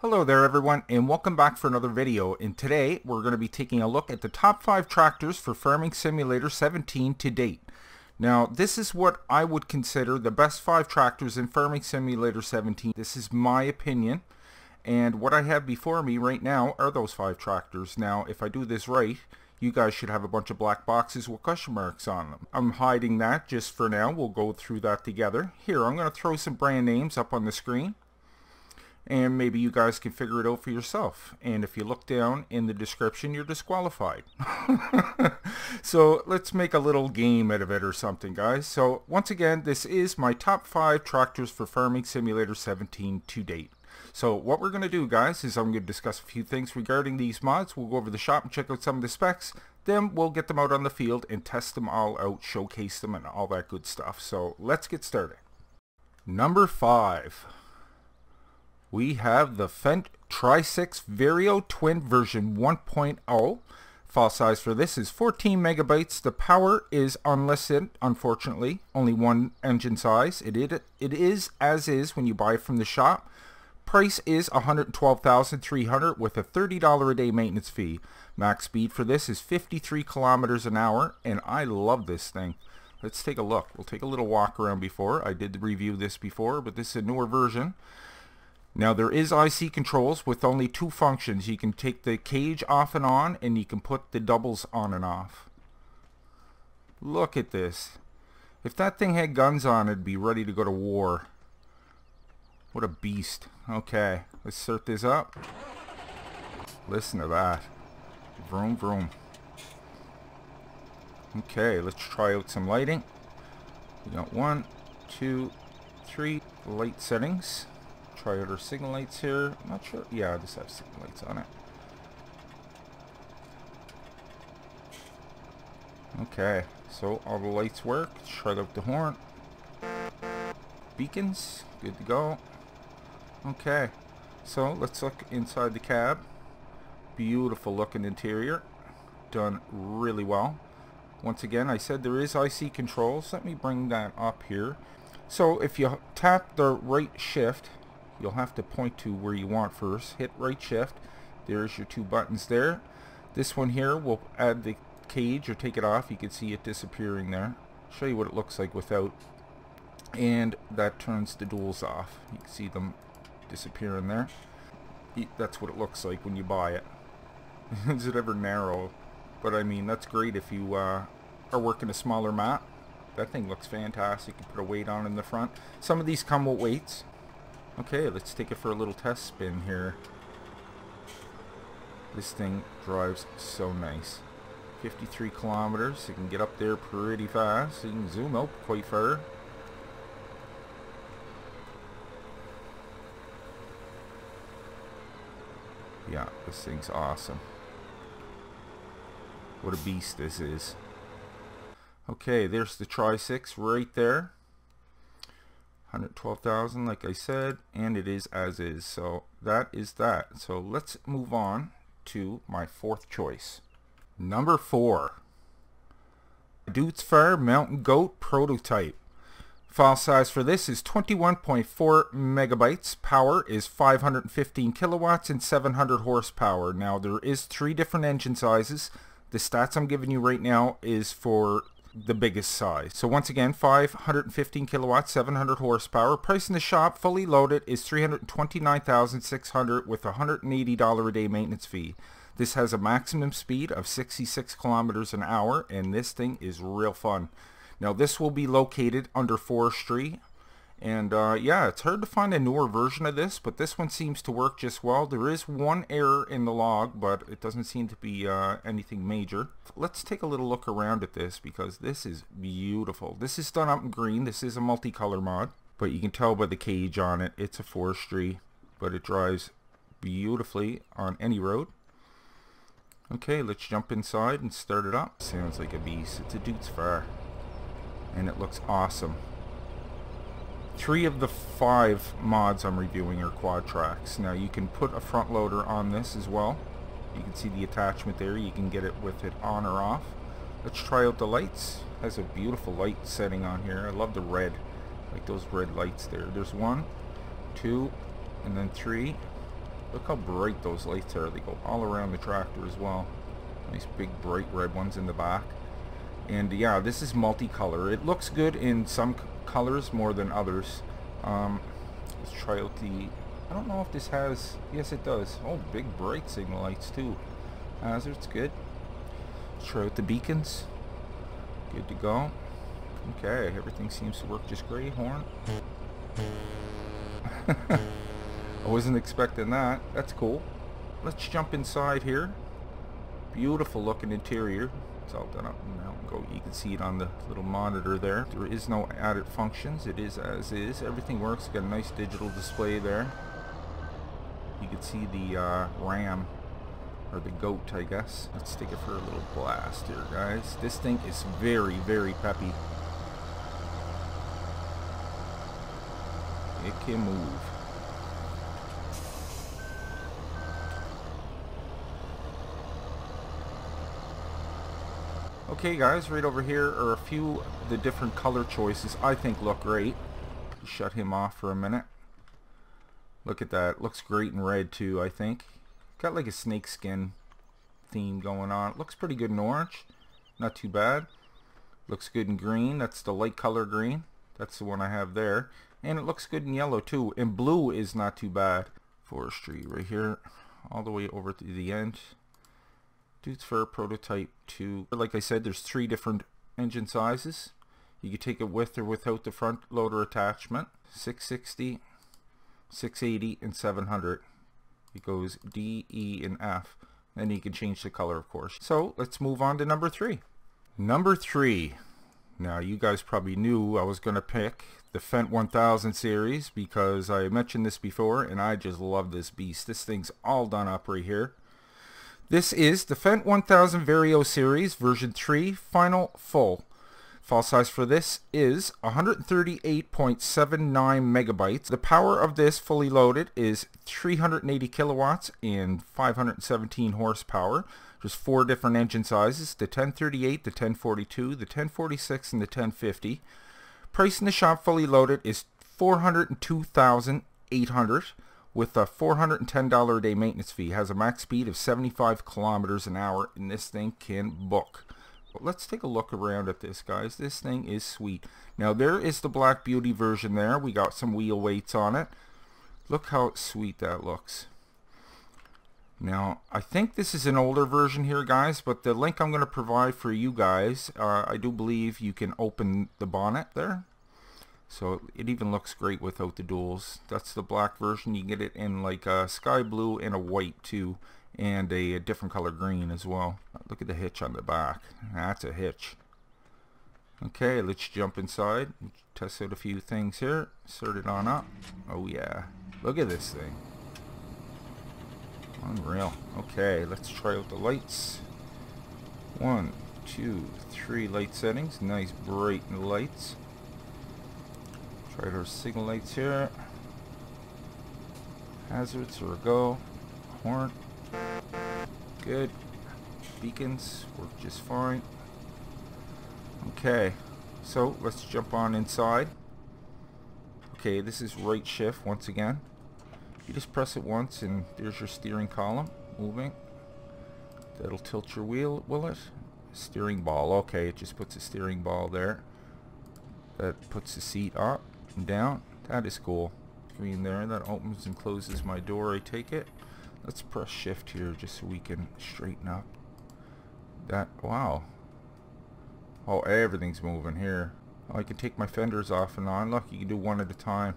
Hello there everyone, and welcome back for another video. And today we're going to be taking a look at the top 5 tractors for Farming Simulator 17 to date. Now this is what I would consider the best 5 tractors in Farming Simulator 17. This is my opinion, and what I have before me right now are those 5 tractors. Now if I do this right, you guys should have a bunch of black boxes with question marks on them. I'm hiding that just for now. We'll go through that together. Here, I'm going to throw some brand names up on the screen, and maybe you guys can figure it out for yourself. And if you look down in the description, you're disqualified. So let's make a little game out of it or something, guys. So once again, this is my top 5 tractors for Farming Simulator 17 to date. So what we're going to do, guys, is I'm going to discuss a few things regarding these mods. We'll go over the shop and check out some of the specs. Then we'll get them out on the field and test them all out, showcase them, and all that good stuff. So let's get started. Number 5. We have the Fendt Tri-6 Vario Twin version 1.0. File size for this is 14 megabytes. The power is unlisted, unfortunately. Only one engine size. It is as is when you buy it from the shop. Price is $112,300 with a $30 a day maintenance fee. Max speed for this is 53 kilometers an hour, and I love this thing. Let's take a look. We'll take a little walk around before. I did review this before, but this is a newer version. Now there is IC controls with only 2 functions. You can take the cage off and on, and you can put the doubles on and off. Look at this. If that thing had guns on, it'd be ready to go to war. What a beast. Okay, let's start this up. Listen to that. Vroom vroom. Okay, let's try out some lighting. We got 1, 2, 3 light settings. Try out our signal lights here. I'm not sure. Yeah, I just have signal lights on it. Okay, so all the lights work. Let's try out the horn. Beacons, good to go. Okay, so let's look inside the cab. Beautiful looking interior. Done really well. Once again, I said there is IC controls. Let me bring that up here. So if you tap the right shift, you'll have to point to where you want first. Hit right shift. There's your 2 buttons there. This one here will add the cage or take it off. You can see it disappearing there. Show you what it looks like without. And that turns the duals off. You can see them disappearing there. That's what it looks like when you buy it. Is it ever narrow? But I mean, that's great if you are working a smaller map. That thing looks fantastic. You put a weight on in the front. Some of these come with weights. Okay, let's take it for a little test spin here. This thing drives so nice. 53 kilometers. You can get up there pretty fast. You can zoom out quite far. Yeah, this thing's awesome. What a beast this is. Okay, there's the Tri-6 right there. 112,000 like I said, and it is as is. So that is that. So let's move on to my 4th choice. Number 4. Dude's Fire Mountain Goat Prototype. File size for this is 21.4 megabytes. Power is 515 kilowatts and 700 horsepower. Now there is 3 different engine sizes. The stats I'm giving you right now is for the biggest size. So once again, 515 kilowatts, 700 horsepower. Price in the shop, fully loaded, is $329,600 with a $180 a day maintenance fee. This has a maximum speed of 66 kilometers an hour, and this thing is real fun. Now this will be located under forestry, and yeah, it's hard to find a newer version of this, but this one seems to work just well. There is one error in the log, but it doesn't seem to be anything major. Let's take a little look around at this, because this is beautiful. This is done up in green. This is a multicolor mod, but you can tell by the cage on it, it's a forestry, but it drives beautifully on any road. Okay, let's jump inside and start it up. Sounds like a beast. It's a Dude's Fire, and it looks awesome. 3 of the 5 mods I'm reviewing are quad tracks. Now you can put a front loader on this as well. You can see the attachment there. You can get it with it on or off. Let's try out the lights. It has a beautiful light setting on here. I love the red. Like those red lights there. There's 1, 2, and then 3. Look how bright those lights are. They go all around the tractor as well. Nice big bright red ones in the back. And yeah, this is multicolor. It looks good in some colors more than others. Let's try out the... I don't know if this has... Yes, it does. Oh, big bright signal lights too. Hazards, good. Let's try out the beacons. Good to go. Okay, everything seems to work just great. Horn. I wasn't expecting that. That's cool. Let's jump inside here. Beautiful looking interior. It's all done up now. You can see it on the little monitor there. There is no added functions. It is as is. Everything works. Got a nice digital display there. You can see the ram, or the goat, I guess. Let's take it for a little blast here, guys. This thing is very, very peppy. It can move. Okay guys, right over here are a few of the different color choices I think look great. Shut him off for a minute. Look at that. Looks great in red too, I think. Got like a snake skin theme going on. It looks pretty good in orange. Not too bad. Looks good in green. That's the light color green. That's the one I have there. And it looks good in yellow too. And blue is not too bad. Forestry right here. All the way over to the end. Dude's Fur Prototype 2. Like I said, there's 3 different engine sizes. You can take it with or without the front loader attachment. 660, 680, and 700. It goes D, E, and F. Then you can change the color, of course. So let's move on to number 3. Number 3. Now you guys probably knew I was going to pick the Fendt 1000 series because I mentioned this before and I just love this beast. This thing's all done up right here. This is the Fendt 1000 Vario Series version 3 final full. File size for this is 138.79 megabytes. The power of this fully loaded is 380 kilowatts and 517 horsepower. There's 4 different engine sizes, the 1038, the 1042, the 1046, and the 1050. Price in the shop fully loaded is $402,800. with a $410 a day maintenance fee. Has a max speed of 75 kilometers an hour, and this thing can book. But let's take a look around at this, guys. This thing is sweet. Now there is the Black Beauty version there. We got some wheel weights on it. Look how sweet that looks. Now I think this is an older version here, guys, but the link I'm going to provide for you guys, I do believe you can open the bonnet there. So it even looks great without the duals. That's the black version. You get it in like a sky blue and a white too, and a different color green as well. Look at the hitch on the back. That's a hitch. Okay, let's jump inside. Test out a few things here. Start it on up. Oh yeah. Look at this thing. Unreal. Okay, let's try out the lights. 1, 2, 3 light settings. Nice bright lights. Try our signal lights here. Hazards are a go. Horn. Good. Beacons work just fine. Okay, so let's jump on inside. Okay, this is right shift once again. You just press it once and there's your steering column moving. That'll tilt your wheel, will it? Steering ball. Okay, it just puts a steering ball there. That puts the seat up and down. That is cool. Screen there. That opens and closes my door, I take it. Let's press shift here just so we can straighten up. That, wow. Oh, everything's moving here. Oh, I can take my fenders off and on. Look, you can do one at a time.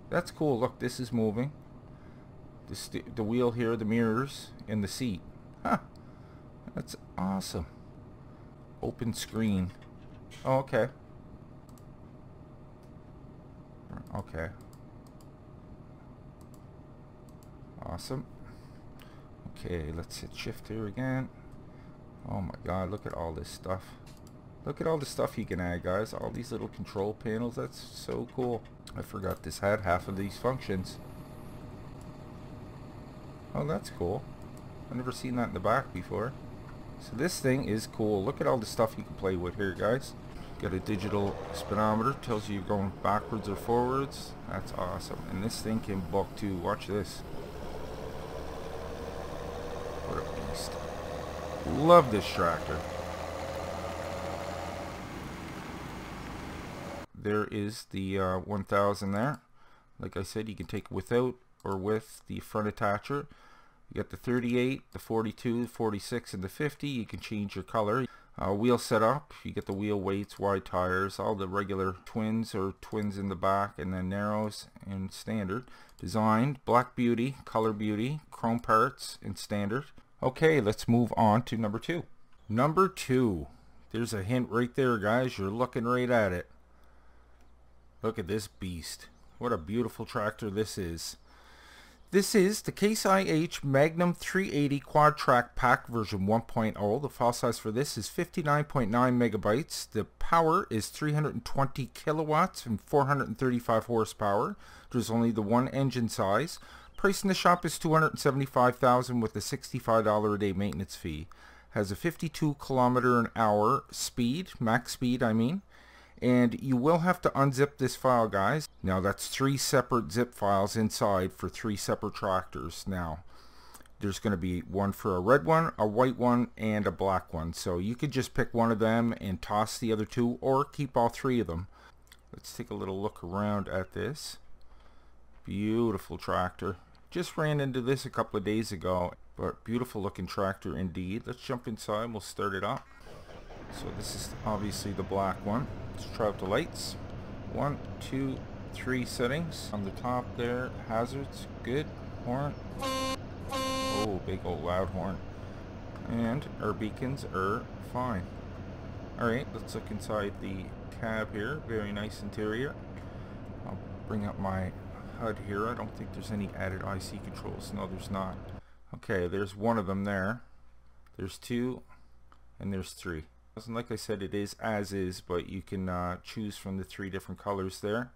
That's cool. Look, this is moving. The wheel here, the mirrors, and the seat. Huh. That's awesome. Open screen. Oh, okay. Okay. Awesome. Okay, let's hit shift here again. Oh my god, look at all this stuff. Look at all the stuff you can add, guys. All these little control panels. That's so cool. I forgot this had half of these functions. Oh, that's cool. I've never seen that in the back before. So this thing is cool. Look at all the stuff you can play with here, guys. Got a digital speedometer. Tells you you're going backwards or forwards. That's awesome. And this thing can buck too. Watch this. Love this tractor. There is the 1000 there. Like I said, you can take without or with the front attacher. You got the 38, the 42, the 46, and the 50. You can change your color. Wheel setup, you get the wheel weights, wide tires, all the regular twins or twins in the back, and then narrows and standard. Designed, black beauty, color beauty, chrome parts, and standard. Okay, let's move on to number 2. Number 2. There's a hint right there, guys. You're looking right at it. Look at this beast. What a beautiful tractor this is. This is the Case IH Magnum 380 Quad Track Pack version 1.0. The file size for this is 59.9 megabytes. The power is 320 kilowatts and 435 horsepower. There's only the one engine size. Price in the shop is $275,000 with a $65 a day maintenance fee. Has a 52 kilometer an hour speed, max speed I mean. And you will have to unzip this file, guys. Now that's 3 separate zip files inside for 3 separate tractors. Now there's going to be one for a red one, a white one, and a black one. So you could just pick one of them and toss the other 2, or keep all 3 of them. Let's take a little look around at this. Beautiful tractor. Just ran into this a couple of days ago, but beautiful looking tractor indeed. Let's jump inside. We'll start it up. So this is obviously the black one. Let's try out the lights. 1, 2, 3 settings. On the top there, hazards, good. Horn. Oh, big old loud horn. And our beacons are fine. Alright, let's look inside the cab here. Very nice interior. I'll bring up my HUD here. I don't think there's any added IC controls. No, there's not. Okay, there's one of them there. There's 2, and there's 3. And like I said, it is as is, but you can choose from the 3 different colors there.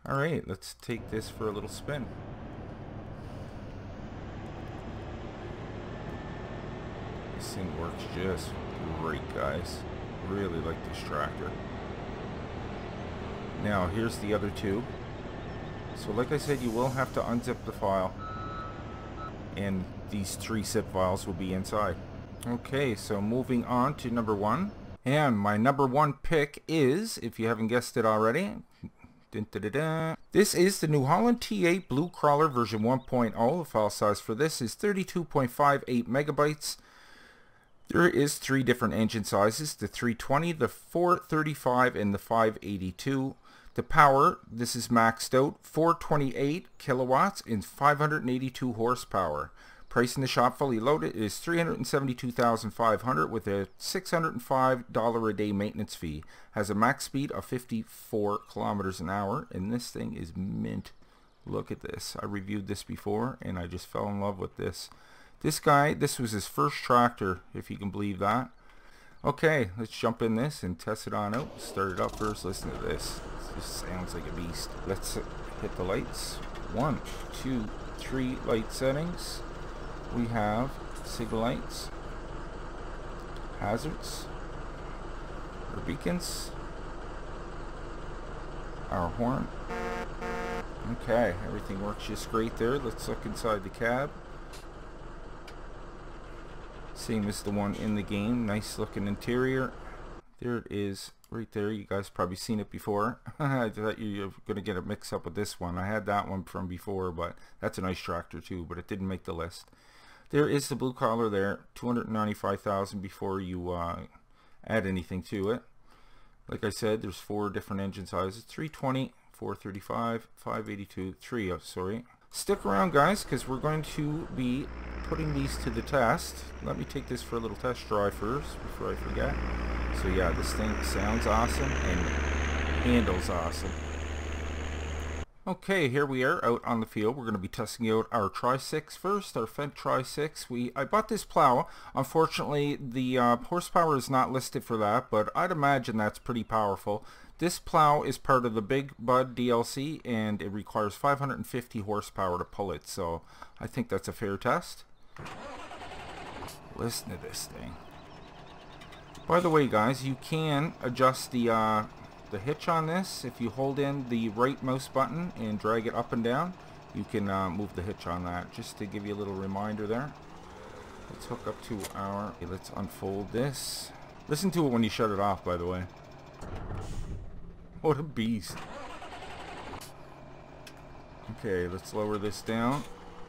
Alright, let's take this for a little spin. This thing works just great, guys. Really like this tractor. Now here's the other 2. So like I said, you will have to unzip the file, and these 3 zip files will be inside. Okay, so moving on to number 1. And my number 1 pick is, if you haven't guessed it already, this is the New Holland T8 Blue Crawler version 1.0. The file size for this is 32.58 megabytes. There is 3 different engine sizes, the 320, the 435, and the 582. The power, this is maxed out, 428 kilowatts and 582 horsepower. Price in the shop fully loaded is $372,500 with a $605 a day maintenance fee. Has a max speed of 54 kilometers an hour, and this thing is mint. Look at this. I reviewed this before and I just fell in love with this. This guy, this was his first tractor, if you can believe that. Okay, let's jump in this and test it on out. Start it up first. Listen to this. This sounds like a beast. Let's hit the lights. 1, 2, 3 light settings. We have signal lights, hazards, our beacons, our horn. Okay, everything works just great there. Let's look inside the cab. Same as the one in the game. Nice looking interior. There it is right there. You guys probably seen it before. I thought you were going to get it mixed up with this one. I had that one from before, but that's a nice tractor too, but it didn't make the list. There is the blue collar there, $295,000 before you add anything to it. Like I said, there's 4 different engine sizes, 320, 435, 582, 3, sorry. Stick around, guys, because we're going to be putting these to the test. Let me take this for a little test drive first before I forget. So yeah, this thing sounds awesome and handles awesome. Okay, here we are out on the field. We're going to be testing out our Tri-6 first, our Fendt Tri-6. I bought this plow. Unfortunately, the horsepower is not listed for that, but I'd imagine that's pretty powerful. This plow is part of the Big Bud DLC, and it requires 550 horsepower to pull it, so I think that's a fair test. Listen to this thing. By the way, guys, you can adjust the hitch on this. If you hold in the right mouse button and drag it up and down, you can move the hitch on that, just to give you a little reminder there. Let's hook up to our... Okay, let's unfold this. Listen to it when you shut it off, by the way. What a beast. Okay, let's lower this down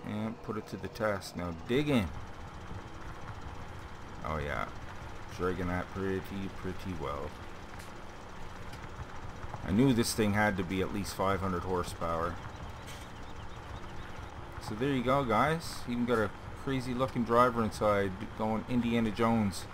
and put it to the test. Now dig in. Oh yeah, dragging that pretty well. I knew this thing had to be at least 500 horsepower. So there you go, guys. Even got a crazy looking driver inside going Indiana Jones.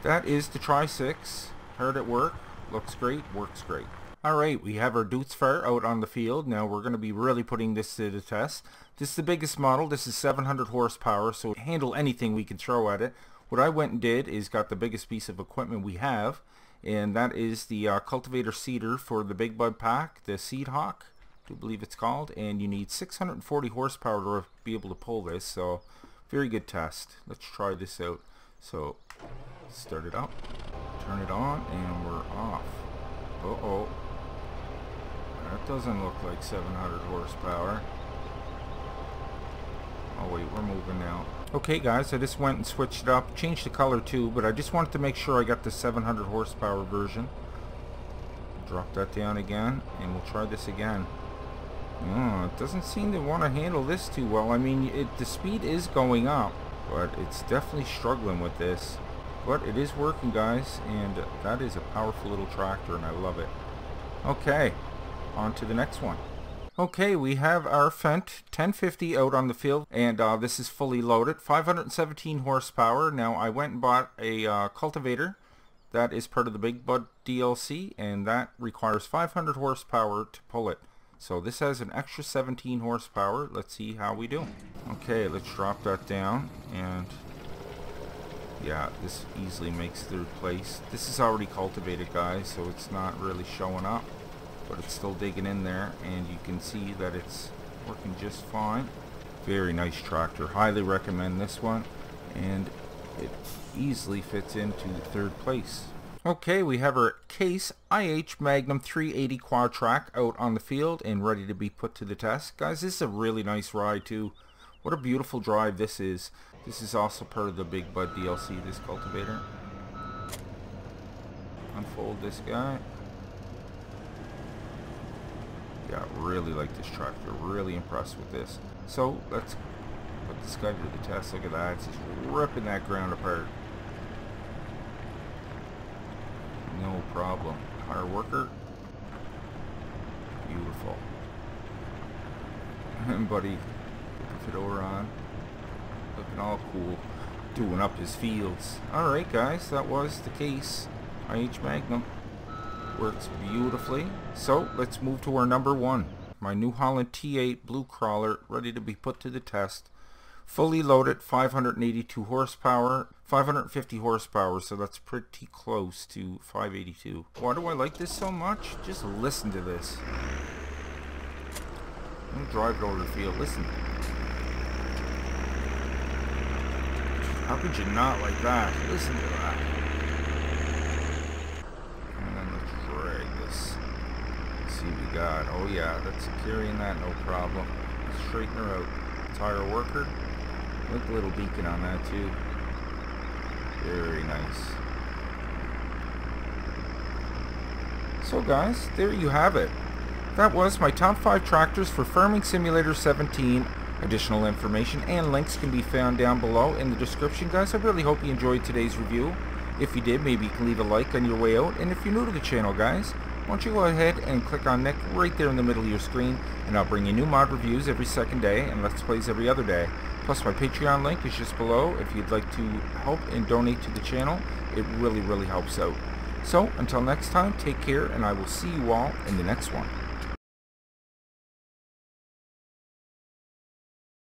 That is the Tri-6. Hard at work. Looks great. Works great. Alright, we have our Dutes Fire out on the field. Now we're going to be really putting this to the test. This is the biggest model. This is 700 horsepower, so handle anything we can throw at it. What I went and did is got the biggest piece of equipment we have, and that is the cultivator seeder for the Big Bud pack, the Seed Hawk, I do believe it's called, and you need 640 horsepower to be able to pull this, so very good test. Let's try this out. So start it up, turn it on, and we're off. Uh-oh. That doesn't look like 700 horsepower. Oh wait, we're moving now. Okay guys, I just went and switched it up, changed the color too, but I just wanted to make sure I got the 700 horsepower version. Drop that down again, and we'll try this again. Oh, it doesn't seem to want to handle this too well. I mean, the speed is going up, but it's definitely struggling with this. But it is working, guys, and that is a powerful little tractor, and I love it. Okay, on to the next one. Okay, we have our Fendt 1050 out on the field, and this is fully loaded, 517 horsepower. Now I went and bought a cultivator that is part of the Big Bud DLC, and that requires 500 horsepower to pull it. So this has an extra 17 horsepower. Let's see how we do. Okay, let's drop that down, and yeah, this easily makes third place. This is already cultivated, guys, so it's not really showing up, but it's still digging in there, and you can see that it's working just fine. Very nice tractor. Highly recommend this one, and it easily fits into third place. Okay, we have our Case IH Magnum 380 quad track out on the field and ready to be put to the test. Guys, this is a really nice ride too. What a beautiful drive this is. This is also part of the Big Bud DLC, this cultivator. Unfold this guy. Yeah, really like this tractor. Really impressed with this. So let's put this guy to the test. Look at that. It's just ripping that ground apart. No problem. Hard worker. Beautiful. And buddy, put the fedora on. Looking all cool. Doing up his fields. Alright guys, that was the Case IH Magnum. Works beautifully. So let's move to our number one. My New Holland T8 Blue Crawler, ready to be put to the test. Fully loaded, 582 horsepower, 550 horsepower, so that's pretty close to 582. Why do I like this so much? Just listen to this. I'm gonna drive it over the field. Listen. How could you not like that? Listen to that. And then let's drag this. Let's see what we got. Oh yeah, that's carrying that, no problem. Let's straighten her out. Tire worker. Look, a little beacon on that too. Very nice. So guys, there you have it. That was my top 5 tractors for Farming Simulator 17. Additional information and links can be found down below in the description, guys. I really hope you enjoyed today's review. If you did, maybe you can leave a like on your way out. And if you're new to the channel, guys, why don't you go ahead and click on Nick right there in the middle of your screen, and I'll bring you new mod reviews every second day and Let's Plays every other day. Plus my Patreon link is just below if you'd like to help and donate to the channel. It really helps out. So until next time, take care, and I will see you all in the next one.